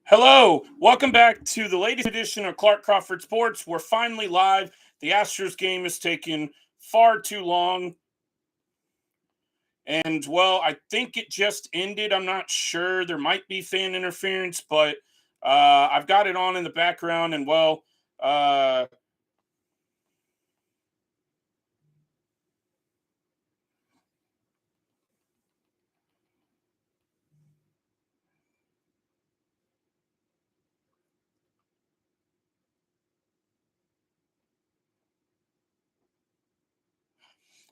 Hello, welcome back to the latest edition of Clark Crawford Sports. We're finally live. The Astros game has taken far too long. And, well, I think it just ended. I'm not sure. There might be fan interference, but I've got it on in the background. And, well, uh,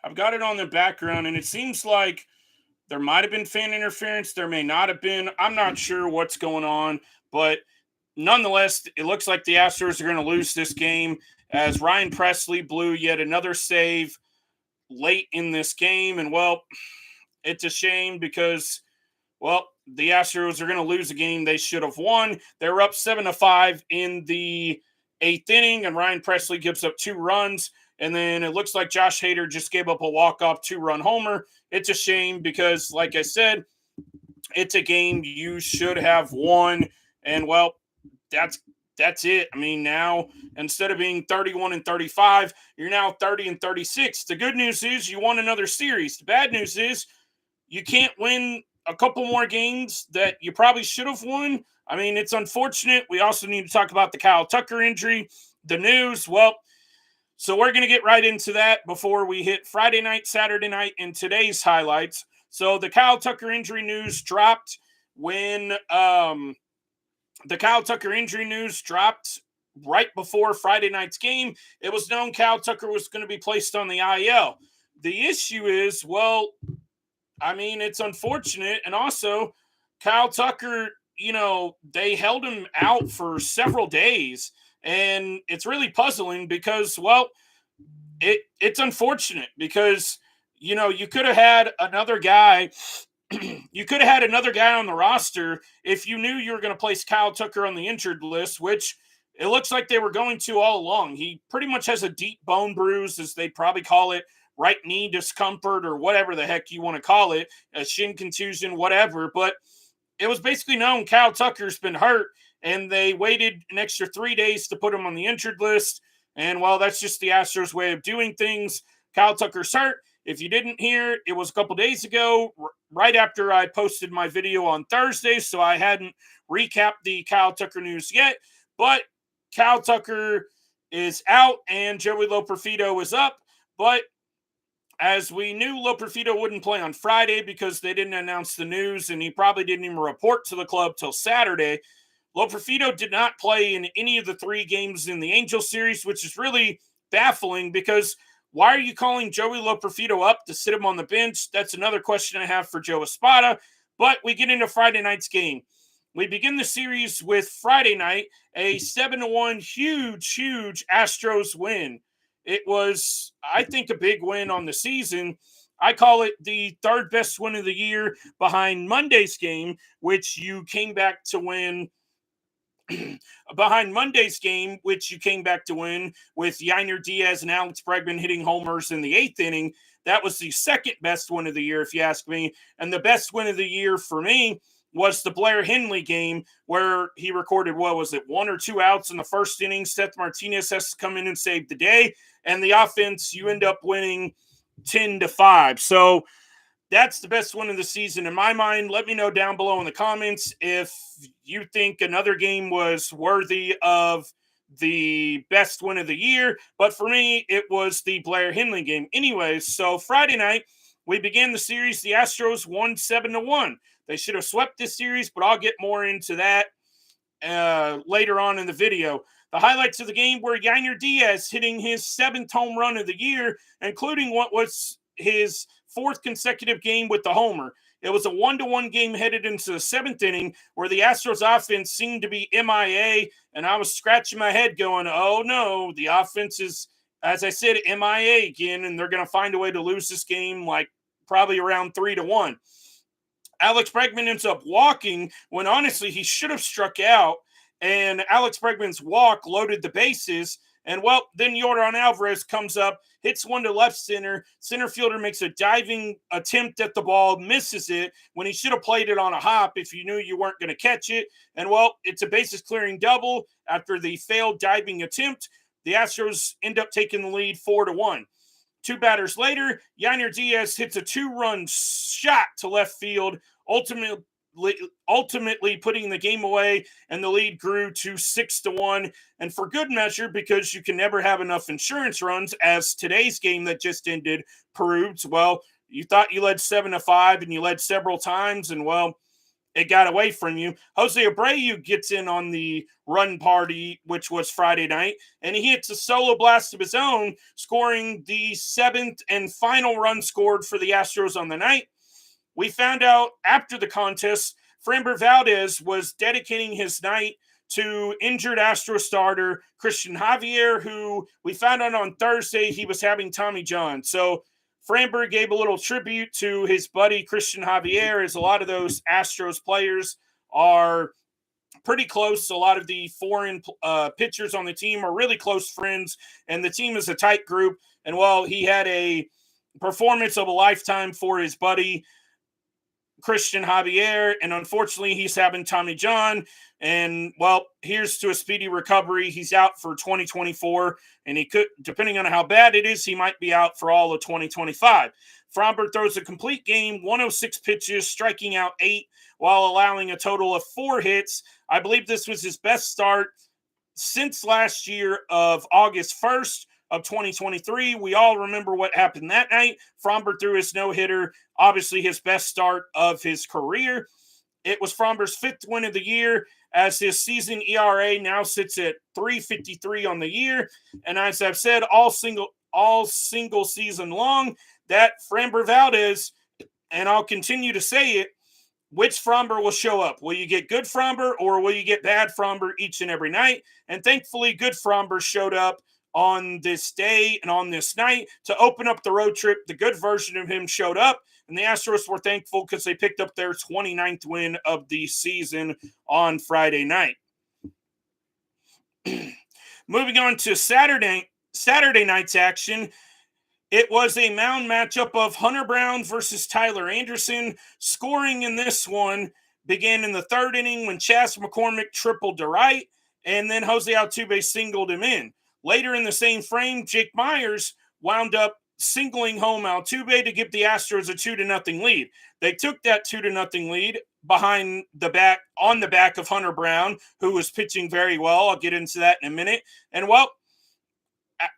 I've got it on the background. And it seems like there might have been fan interference. There may not have been. I'm not sure what's going on. But nonetheless, it looks like the Astros are going to lose this game as Ryan Presley blew yet another save late in this game. And, well, it's a shame because, well, the Astros are going to lose a game they should have won. They were up 7-5 in the eighth inning, and Ryan Presley gives up 2 runs. And then it looks like Josh Hader just gave up a walk-off 2-run homer. It's a shame because, like I said, it's a game you should have won. And, well, that's it. I mean, now instead of being 31-35, you're now 30-36. The good news is you won another series. The bad news is you can't win a couple more games that you probably should have won. I mean, it's unfortunate. We also need to talk about the Kyle Tucker injury, the news. Well, so we're going to get right into that before we hit Friday night, Saturday night, and today's highlights. So the Kyle Tucker injury news dropped when the Kyle Tucker injury news dropped right before Friday night's game. It was known Kyle Tucker was going to be placed on the IL. The issue is, well, I mean, it's unfortunate. And also, Kyle Tucker, they held him out for several days. And it's really puzzling because, well, it's unfortunate because, you could have had another guy. You could have had another guy on the roster if you knew you were going to place Kyle Tucker on the injured list, which it looks like they were going to all along. He pretty much has a deep bone bruise, as they probably call it, right knee discomfort or whatever the heck you want to call it, a shin contusion, whatever. But it was basically known Kyle Tucker's been hurt, and they waited an extra 3 days to put him on the injured list. And, well, that's just the Astros' way of doing things. Kyle Tucker's hurt. If you didn't hear, it was a couple days ago, right after I posted my video on Thursday, so I hadn't recapped the Kyle Tucker news yet. But Kyle Tucker is out, and Joey Loperfido is up. But as we knew, Loperfido wouldn't play on Friday because they didn't announce the news, and he probably didn't even report to the club till Saturday. Loperfido did not play in any of the 3 games in the Angels series, which is really baffling because why are you calling Joey Loperfido up to sit him on the bench? That's another question I have for Joe Espada. But we get into Friday night's game. We begin the series with Friday night, a 7-1 huge Astros win. It was, I think, a big win on the season. I call it the third best win of the year behind Monday's game, which you came back to win behind Monday's game, which you came back to win with Yainer Diaz and Alex Bregman hitting homers in the 8th inning. That was the second best win of the year, if you ask me. And the best win of the year for me was the Blair Henley game where he recorded, what was it, 1 or 2 outs in the first inning. Seth Martinez has to come in and save the day. And the offense, you end up winning 10-5. So that's the best win of the season in my mind. Let me know down below in the comments if you think another game was worthy of the best win of the year. But for me, it was the Blair Henley game. Anyways, so Friday night, we began the series. The Astros won 7-1. They should have swept this series, but I'll get more into that later on in the video. The highlights of the game were Yainer Diaz hitting his 7th home run of the year, including what was his 4th consecutive game with the homer. It was a 1-1 game headed into the 7th inning where the Astros offense seemed to be MIA, and I was scratching my head going, oh no, the offense is, as I said, MIA again, and they're going to find a way to lose this game like probably around 3-1. Alex Bregman ends up walking when honestly he should have struck out, and Alex Bregman's walk loaded the bases, And, well, then Yordan Alvarez comes up, hits one to left center. Center fielder makes a diving attempt at the ball, misses it when he should have played it on a hop if you knew you weren't going to catch it. And, well, it's a bases clearing double after the failed diving attempt. The Astros end up taking the lead 4-1. Two batters later, Yainer Diaz hits a two-run shot to left field, ultimately putting the game away, and the lead grew to 6-1. And for good measure, because you can never have enough insurance runs, as today's game that just ended proved. Well, you thought you led 7-5, and you led several times, and, well, it got away from you. Jose Abreu gets in on the run party, which was Friday night, and he hits a solo blast of his own, scoring the 7th and final run scored for the Astros on the night. We found out after the contest, Framber Valdez was dedicating his night to injured Astro starter Christian Javier, who we found out on Thursday he was having Tommy John. So Framber gave a little tribute to his buddy Christian Javier, as a lot of those Astros players are pretty close. A lot of the foreign pitchers on the team are really close friends, and the team is a tight group. And, well, he had a performance of a lifetime for his buddy Christian Javier, and unfortunately he's having Tommy John, and, well, here's to a speedy recovery. He's out for 2024, and he could, depending on how bad it is, he might be out for all of 2025. Framber throws a complete game, 106 pitches, striking out 8 while allowing a total of 4 hits. I believe this was his best start since last year of August 1st of 2023. We all remember what happened that night. Framber threw his no-hitter, obviously his best start of his career. It was Framber's 5th win of the year, as his season ERA now sits at 3.53 on the year. And as I've said all single season long, that Framber Valdez, and I'll continue to say it, which Framber will show up? Will you get good Framber, or will you get bad Framber each and every night? And thankfully, good Framber showed up on this day and on this night to open up the road trip. The good version of him showed up, and the Astros were thankful because they picked up their 29th win of the season on Friday night. Moving on to Saturday night's action, it was a mound matchup of Hunter Brown versus Tyler Anderson. Scoring in this one began in the 3rd inning when Chas McCormick tripled to right, and then Jose Altuve singled him in. Later in the same frame, Jake Myers wound up singling home Altuve to give the Astros a 2-0 lead. They took that 2-0 lead on the back of Hunter Brown, who was pitching very well. I'll get into that in a minute. And, well,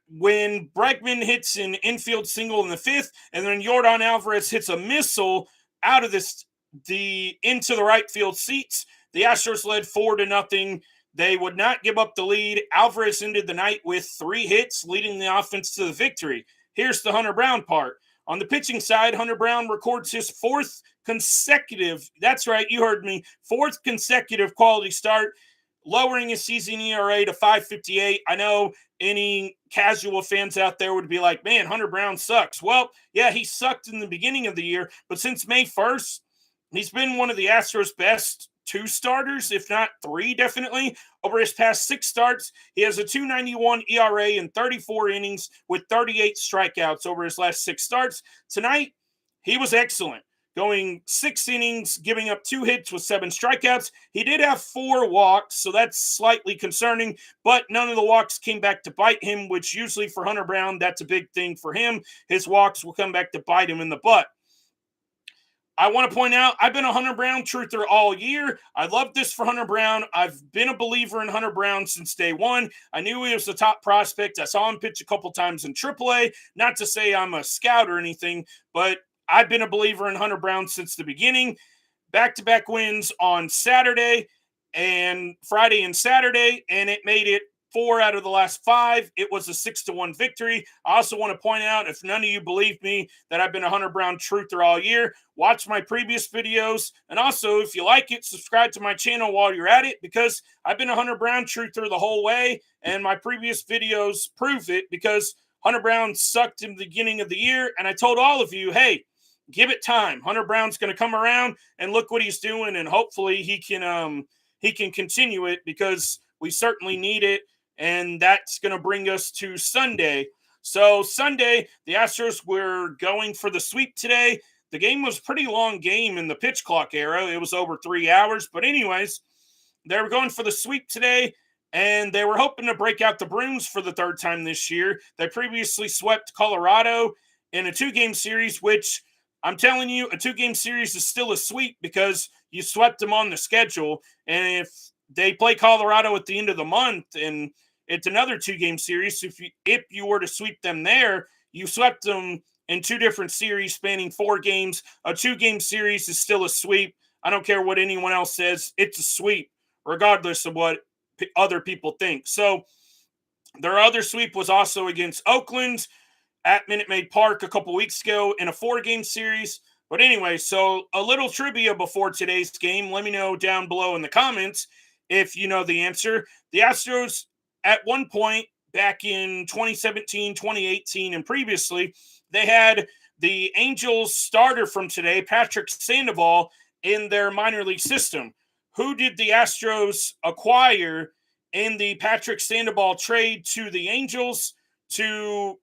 when Bregman hits an infield single in the 5th, and then Yordan Alvarez hits a missile out of into the right field seats, the Astros led 4-0. They would not give up the lead. Alvarez ended the night with 3 hits, leading the offense to the victory. Here's the Hunter Brown part. On the pitching side, Hunter Brown records his 4th consecutive, that's right, you heard me, 4th consecutive quality start, lowering his season ERA to 5.58. I know any casual fans out there would be like, man, Hunter Brown sucks. Well, yeah, he sucked in the beginning of the year, but since May 1st, he's been one of the Astros' best 2 starters, if not 3, definitely. Over his past 6 starts, he has a 2.91 ERA in 34 innings with 38 strikeouts over his last 6 starts. Tonight, he was excellent, going 6 innings, giving up 2 hits with 7 strikeouts. He did have 4 walks, so that's slightly concerning, but none of the walks came back to bite him, which usually for Hunter Brown, that's a big thing for him. His walks will come back to bite him in the butt. I want to point out, I've been a Hunter Brown truther all year. I love this for Hunter Brown. I've been a believer in Hunter Brown since day one. I knew he was the top prospect. I saw him pitch a couple times in AAA. Not to say I'm a scout or anything, but I've been a believer in Hunter Brown since the beginning. Back-to-back wins on Saturday and Friday and Saturday, and it made it 4 out of the last 5. It was a 6-1 victory. I also want to point out, if none of you believe me, that I've been a Hunter Brown truther all year, watch my previous videos. And also, if you like it, subscribe to my channel while you're at it, because I've been a Hunter Brown truther the whole way, and my previous videos prove it, because Hunter Brown sucked in the beginning of the year, and I told all of you, hey, give it time. Hunter Brown's going to come around, and look what he's doing, and hopefully he can continue it, because we certainly need it. and that's going to bring us to Sunday. So Sunday, the Astros were going for the sweep today. The game was a pretty long game in the pitch clock era. It was over 3 hours. But anyways, they were going for the sweep today, and they were hoping to break out the brooms for the third time this year. They previously swept Colorado in a 2-game series, which I'm telling you, a 2-game series is still a sweep because you swept them on the schedule. And if they play Colorado at the end of the month and it's another 2-game series, if you were to sweep them there, you swept them in 2 different series spanning 4 games. A 2-game series is still a sweep. I don't care what anyone else says. It's a sweep, regardless of what other people think. So their other sweep was also against Oakland at Minute Maid Park a couple weeks ago in a 4-game series. But anyway, so a little trivia before today's game. Let me know down below in the comments if you know the answer. The Astros, at one point back in 2017, 2018, and previously, they had the Angels starter from today, Patrick Sandoval, in their minor league system. Who did the Astros acquire in the Patrick Sandoval trade to the Angels to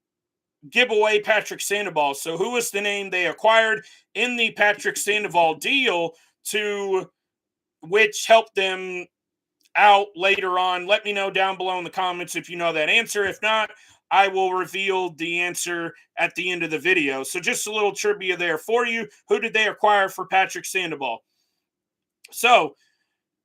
give away Patrick Sandoval? So who was the name they acquired in the Patrick Sandoval deal, to which helped them out later on? Let me know down below in the comments if you know that answer. If not, I will reveal the answer at the end of the video. So just a little trivia there for you. Who did they acquire for Patrick Sandoval? So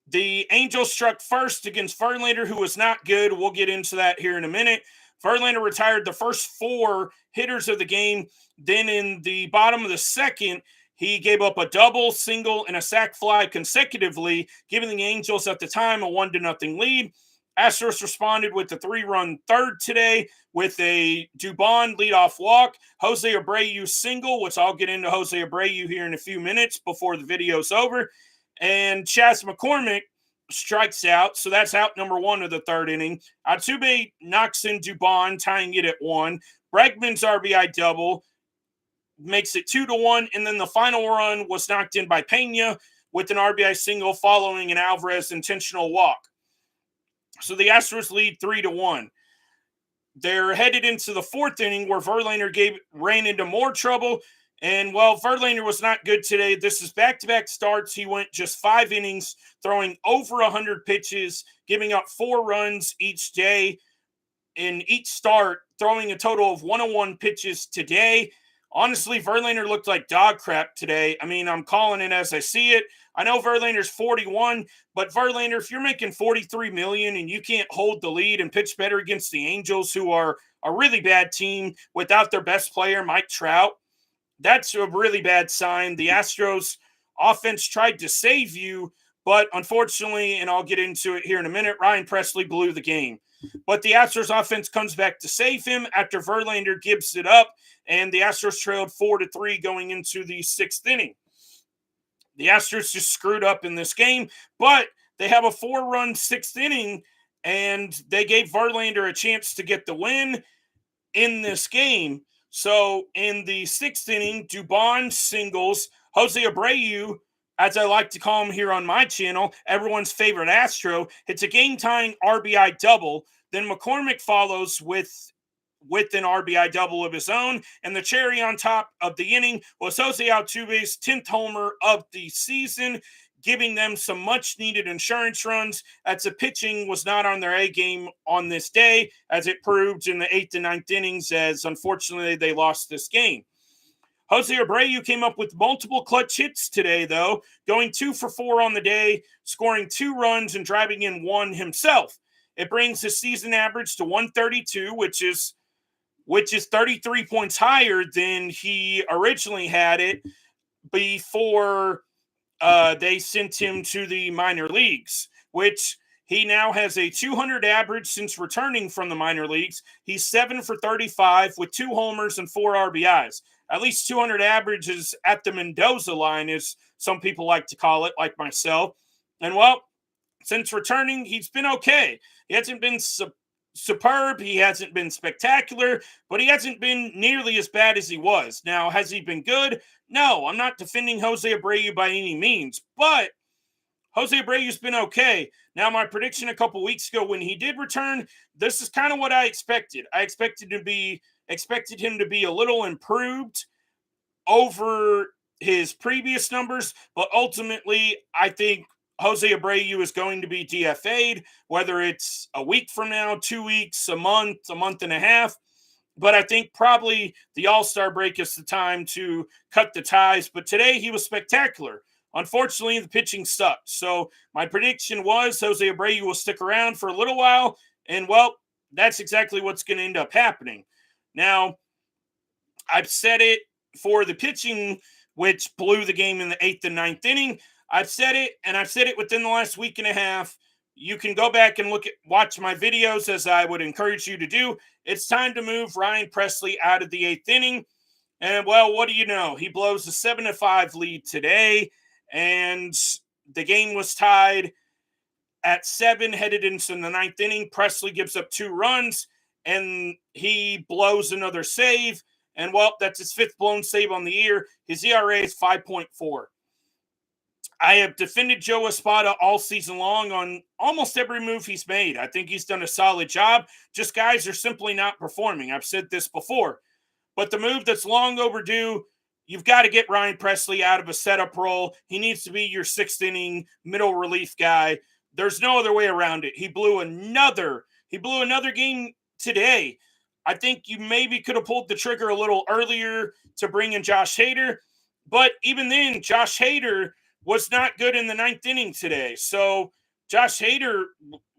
the Angels struck first against Verlander, who was not good. We'll get into that here in a minute. Verlander retired the first 4 hitters of the game. Then in the bottom of the second, he gave up a double, single, and a sac fly consecutively, giving the Angels at the time a 1-0 lead. Astros responded with a 3-run third today with a Dubon leadoff walk, Jose Abreu single, which I'll get into Jose Abreu here in a few minutes before the video's over. And Chas McCormick strikes out, so that's out number 1 of the third inning. Altuve knocks in Dubon, tying it at 1. Bregman's RBI double makes it 2-1, and then the final run was knocked in by Pena with an RBI single following an Alvarez intentional walk. So the Astros lead 3-1. They're headed into the 4th inning where Verlander ran into more trouble. And, well, Verlander was not good today. This is back-to-back starts. He went just 5 innings, throwing over 100 pitches, giving up 4 runs each day. In each start, throwing a total of 101 pitches today. Honestly, Verlander looked like dog crap today. I mean, I'm calling it as I see it. I know Verlander's 41, but Verlander, if you're making $43 million and you can't hold the lead and pitch better against the Angels, who are a really bad team without their best player, Mike Trout, that's a really bad sign. The Astros offense tried to save you, but unfortunately, and I'll get into it here in a minute, Ryan Presley blew the game. But the Astros offense comes back to save him after Verlander gives it up, and the Astros trailed 4-3 going into the 6th inning. The Astros just screwed up in this game, but they have a 4-run 6th inning, and they gave Verlander a chance to get the win in this game. So in the 6th inning, Dubon singles, Jose Abreu, as I like to call him here on my channel, everyone's favorite Astro, hits a game-tying RBI double. Then McCormick follows with an RBI double of his own. And the cherry on top of the inning was Jose Altuve's 10th homer of the season, giving them some much-needed insurance runs, as the pitching was not on their A game on this day, as it proved in the 8th and 9th innings, as unfortunately they lost this game. Jose Abreu came up with multiple clutch hits today, though, going 2 for 4 on the day, scoring 2 runs and driving in 1 himself. It brings his season average to 132, which is 33 points higher than he originally had it before they sent him to the minor leagues, which he now has a 200 average since returning from the minor leagues. He's 7 for 35 with 2 homers and 4 RBIs. At least 200 averages at the Mendoza line, as some people like to call it, like myself. And, well, since returning, he's been okay. He hasn't been superb. He hasn't been spectacular, but he hasn't been nearly as bad as he was. Now, has he been good? No, I'm not defending Jose Abreu by any means, but Jose Abreu's been okay. Now, my prediction a couple weeks ago when he did return, this is kind of what I expected. I expected him to be a little improved over his previous numbers, but ultimately, I think Jose Abreu is going to be DFA'd, whether it's a week from now, 2 weeks, a month and a half. But I think probably the All-Star break is the time to cut the ties. But today he was spectacular. Unfortunately, the pitching sucked. So my prediction was Jose Abreu will stick around for a little while. And, well, that's exactly what's going to end up happening. Now, I've said it for the pitching, which blew the game in the 8th and 9th inning. I've said it, and I've said it within the last week and a half. You can go back and watch my videos, as I would encourage you to do. It's time to move Ryan Pressly out of the 8th inning. And, well, what do you know? He blows a 7-5 lead today, and the game was tied at 7, headed into the 9th inning. Pressly gives up 2 runs, and he blows another save. And, well, that's his 5th blown save on the year. His ERA is 5.4. I have defended Joe Espada all season long on almost every move he's made. I think he's done a solid job. Just guys are simply not performing. I've said this before. But the move that's long overdue, you've got to get Ryan Pressly out of a setup role. He needs to be your 6th inning middle relief guy. There's no other way around it. He blew another game today. I think you maybe could have pulled the trigger a little earlier to bring in Josh Hader. But even then, Josh Hader was not good in the 9th inning today. So Josh Hader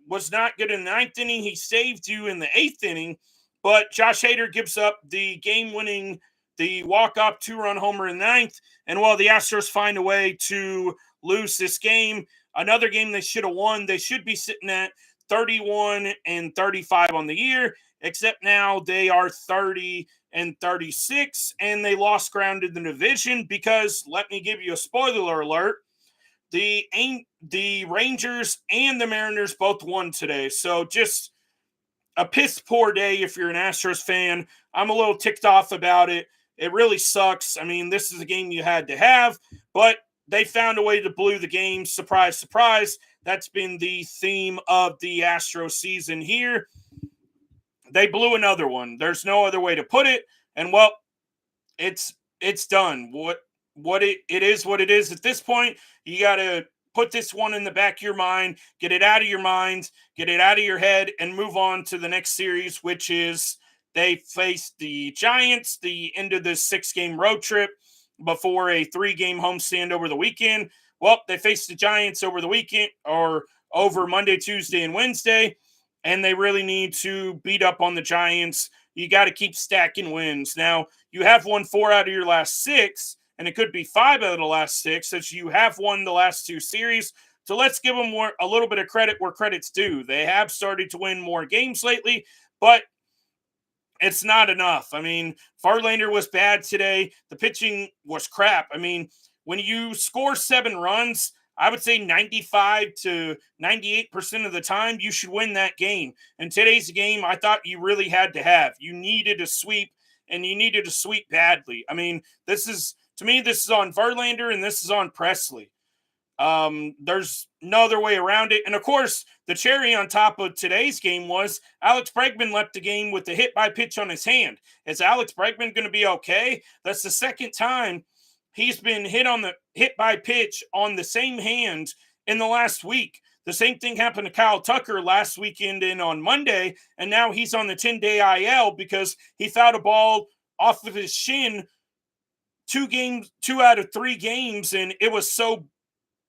was not good in the 9th inning. He saved you in the 8th inning. But Josh Hader gives up the game-winning, the walk-off 2-run homer in the 9th. And while the Astros find a way to lose this game, another game they should have won. They should be sitting at 31-35 on the year, except now they are 30-36, and they lost ground in the division because, let me give you a spoiler alert, the Rangers and the Mariners both won today. So just a piss poor day if you're an Astros fan. I'm a little ticked off about it. It really sucks. I mean, this is a game you had to have, but they found a way to blow the game. Surprise, surprise. That's been the theme of the Astros season here. They blew another one. There's no other way to put it. And, well, it's done. It is what it is at this point. You got to put this one in the back of your mind, get it out of your mind, get it out of your head, and move on to the next series, which is they face the Giants, the end of this 6-game road trip before a 3-game homestand over the weekend. Well, they face the Giants over the weekend, or over Monday, Tuesday, and Wednesday, and they really need to beat up on the Giants. You got to keep stacking wins. Now, you have won 4 out of your last 6, and it could be 5 out of the last 6, since you have won the last 2 series. So let's give them a little bit of credit where credit's due. They have started to win more games lately, but it's not enough. I mean, Verlander was bad today. The pitching was crap. I mean, when you score 7 runs, I would say 95 to 98% of the time you should win that game. And today's game, I thought you really had to have. You needed a sweep, and you needed a sweep badly. I mean, this is on Verlander, and this is on Pressly. There's no other way around it. And of course, the cherry on top of today's game was Alex Bregman left the game with a hit by pitch on his hand. Is Alex Bregman going to be okay? That's the second time he's been hit by pitch on the same hand in the last week. The same thing happened to Kyle Tucker last weekend and on Monday, and now he's on the 10-day IL because he fouled a ball off of his shin 2 out of 3 games, and it was so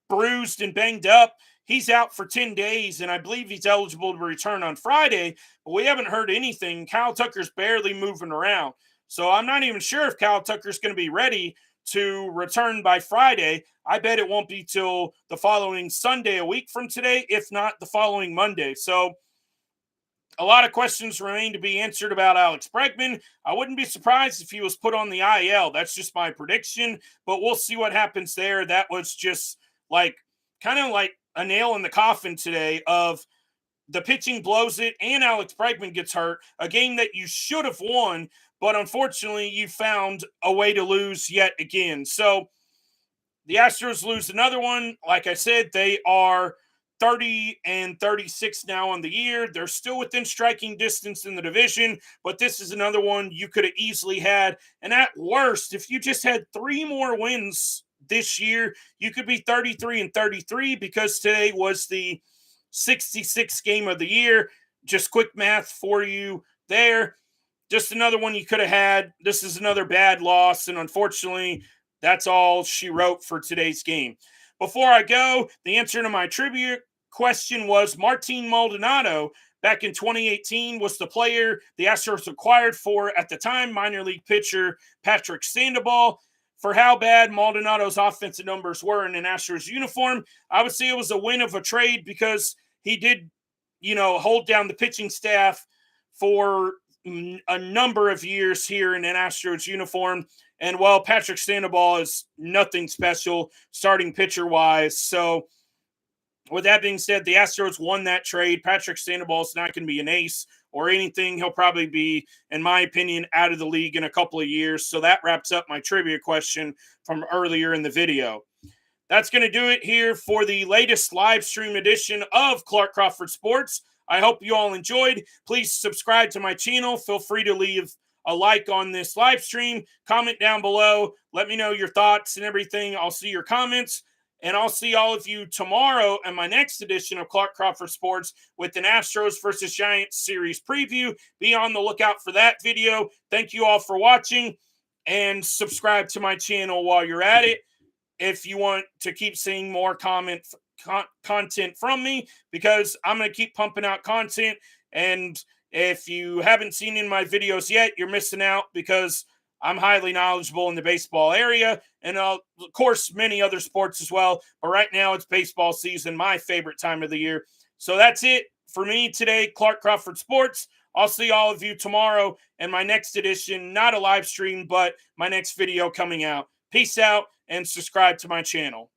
bruised and banged up. He's out for 10 days, and I believe he's eligible to return on Friday, but we haven't heard anything. Kyle Tucker's barely moving around. So I'm not even sure if Kyle Tucker's going to be ready to return by Friday. I bet it won't be till the following Sunday, a week from today, if not the following Monday. So a lot of questions remain to be answered about Alex Bregman. I wouldn't be surprised if he was put on the IL. That's just my prediction, but we'll see what happens there. That was just kind of like a nail in the coffin today of the pitching blows it and Alex Bregman gets hurt, a game that you should have won, but unfortunately you found a way to lose yet again. So The Astros lose another one. Like I said, they are 30-36 now on the year. They're still within striking distance in the division, but this is another one you could have easily had. And at worst, if you just had 3 more wins this year, you could be 33-33 because today was the 66th game of the year. Just quick math for you there. Just another one you could have had. This is another bad loss, and unfortunately, that's all she wrote for today's game. Before I go, the answer to my trivia question was Martin Maldonado back in 2018 was the player the Astros acquired for, at the time, minor league pitcher Patrick Sandoval. For how bad Maldonado's offensive numbers were in an Astros uniform, I would say it was a win of a trade because he did, hold down the pitching staff for a number of years here in an Astros uniform. And well, Patrick Sandoval is nothing special starting pitcher wise. So with that being said, the Astros won that trade. Patrick Sandoval is not going to be an ace or anything. He'll probably be, in my opinion, out of the league in a couple of years. So that wraps up my trivia question from earlier in the video. That's going to do it here for the latest live stream edition of Clark Crawford Sports. I hope you all enjoyed. Please subscribe to my channel. Feel free to leave a like on this live stream. Comment down below. Let me know your thoughts and everything. I'll see your comments. And I'll see all of you tomorrow in my next edition of Clark Crawford Sports with an Astros versus Giants series preview. Be on the lookout for that video. Thank you all for watching. And subscribe to my channel while you're at it if you want to keep seeing more content from me, because I'm going to keep pumping out content. And if you haven't seen in my videos yet, you're missing out because I'm highly knowledgeable in the baseball area and, of course, many other sports as well. But right now it's baseball season, my favorite time of the year. So that's it for me today, Clark Crawford Sports. I'll see all of you tomorrow in my next edition, not a live stream, but my next video coming out. Peace out and subscribe to my channel.